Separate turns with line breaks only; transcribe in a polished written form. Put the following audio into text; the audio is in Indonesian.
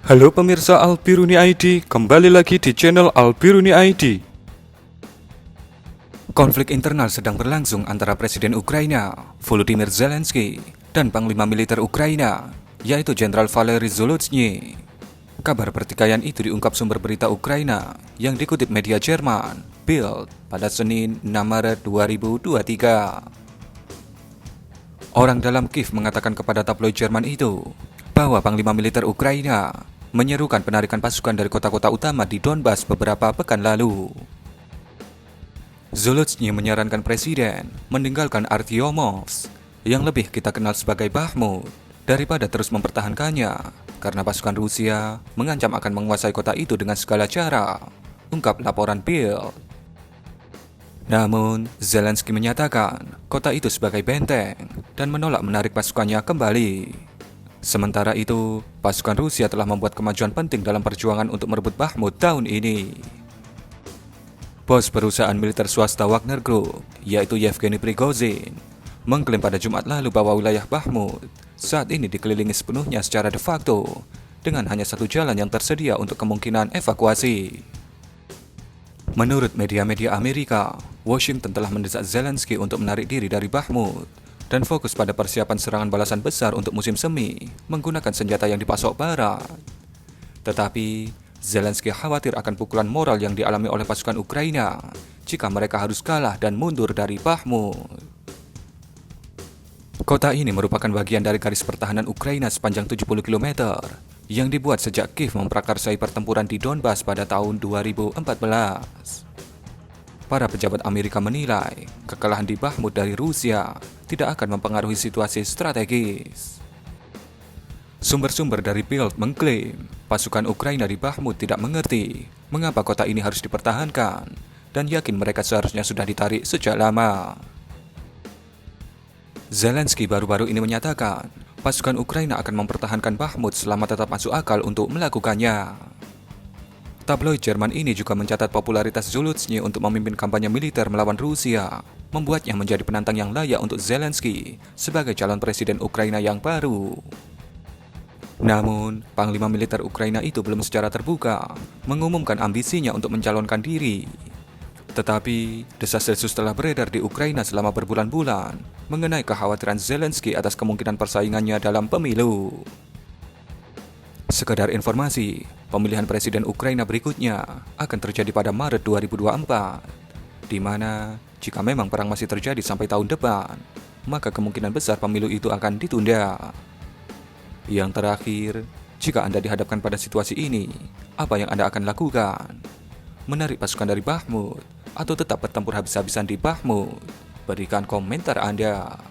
Halo pemirsa Albiruni ID, kembali lagi di channel Albiruni ID. Konflik internal sedang berlangsung antara Presiden Ukraina, Volodymyr Zelensky, dan Panglima Militer Ukraina, yaitu Jenderal Valery Zaluzhnyi. Kabar pertikaian itu diungkap sumber berita Ukraina yang dikutip media Jerman, Bild, pada Senin 6 Maret 2023. Orang dalam Kiev mengatakan kepada tabloid Jerman itu bahwa Panglima Militer Ukraina menyerukan penarikan pasukan dari kota-kota utama di Donbas beberapa pekan lalu. Zaluzhnyi menyarankan Presiden meninggalkan Artyomovsk, yang lebih kita kenal sebagai Bakhmut, daripada terus mempertahankannya, karena pasukan Rusia mengancam akan menguasai kota itu dengan segala cara, ungkap laporan Bild. Namun, Zelensky menyatakan kota itu sebagai benteng dan menolak menarik pasukannya kembali. Sementara itu, pasukan Rusia telah membuat kemajuan penting dalam perjuangan untuk merebut Bakhmut tahun ini. Bos perusahaan militer swasta Wagner Group, yaitu Yevgeny Prigozhin, mengklaim pada Jumat lalu bahwa wilayah Bakhmut saat ini dikelilingi sepenuhnya secara de facto, dengan hanya satu jalan yang tersedia untuk kemungkinan evakuasi. Menurut media-media Amerika, Washington telah mendesak Zelensky untuk menarik diri dari Bakhmut dan fokus pada persiapan serangan balasan besar untuk musim semi menggunakan senjata yang dipasok barat. Tetapi, Zelensky khawatir akan pukulan moral yang dialami oleh pasukan Ukraina jika mereka harus kalah dan mundur dari Bakhmut. Kota ini merupakan bagian dari garis pertahanan Ukraina sepanjang 70 km yang dibuat sejak Kiev memprakarsai pertempuran di Donbas pada tahun 2014. Para pejabat Amerika menilai kekalahan di Bakhmut dari Rusia tidak akan mempengaruhi situasi strategis. Sumber-sumber dari Bild mengklaim pasukan Ukraina di Bakhmut tidak mengerti mengapa kota ini harus dipertahankan dan yakin mereka seharusnya sudah ditarik sejak lama. Zelensky baru-baru ini menyatakan pasukan Ukraina akan mempertahankan Bakhmut selama tetap masuk akal untuk melakukannya. Tabloid Jerman ini juga mencatat popularitas Zaluzhnyi untuk memimpin kampanye militer melawan Rusia, membuatnya menjadi penantang yang layak untuk Zelensky sebagai calon presiden Ukraina yang baru. Namun, Panglima Militer Ukraina itu belum secara terbuka mengumumkan ambisinya untuk mencalonkan diri. Tetapi, desas-desus telah beredar di Ukraina selama berbulan-bulan mengenai kekhawatiran Zelensky atas kemungkinan persaingannya dalam pemilu. Sekedar informasi, pemilihan presiden Ukraina berikutnya akan terjadi pada Maret 2024, di mana jika memang perang masih terjadi sampai tahun depan, maka kemungkinan besar pemilu itu akan ditunda. Yang terakhir, jika Anda dihadapkan pada situasi ini, apa yang Anda akan lakukan? Menarik pasukan dari Bakhmut atau tetap bertempur habis-habisan di Bakhmut? Berikan komentar Anda.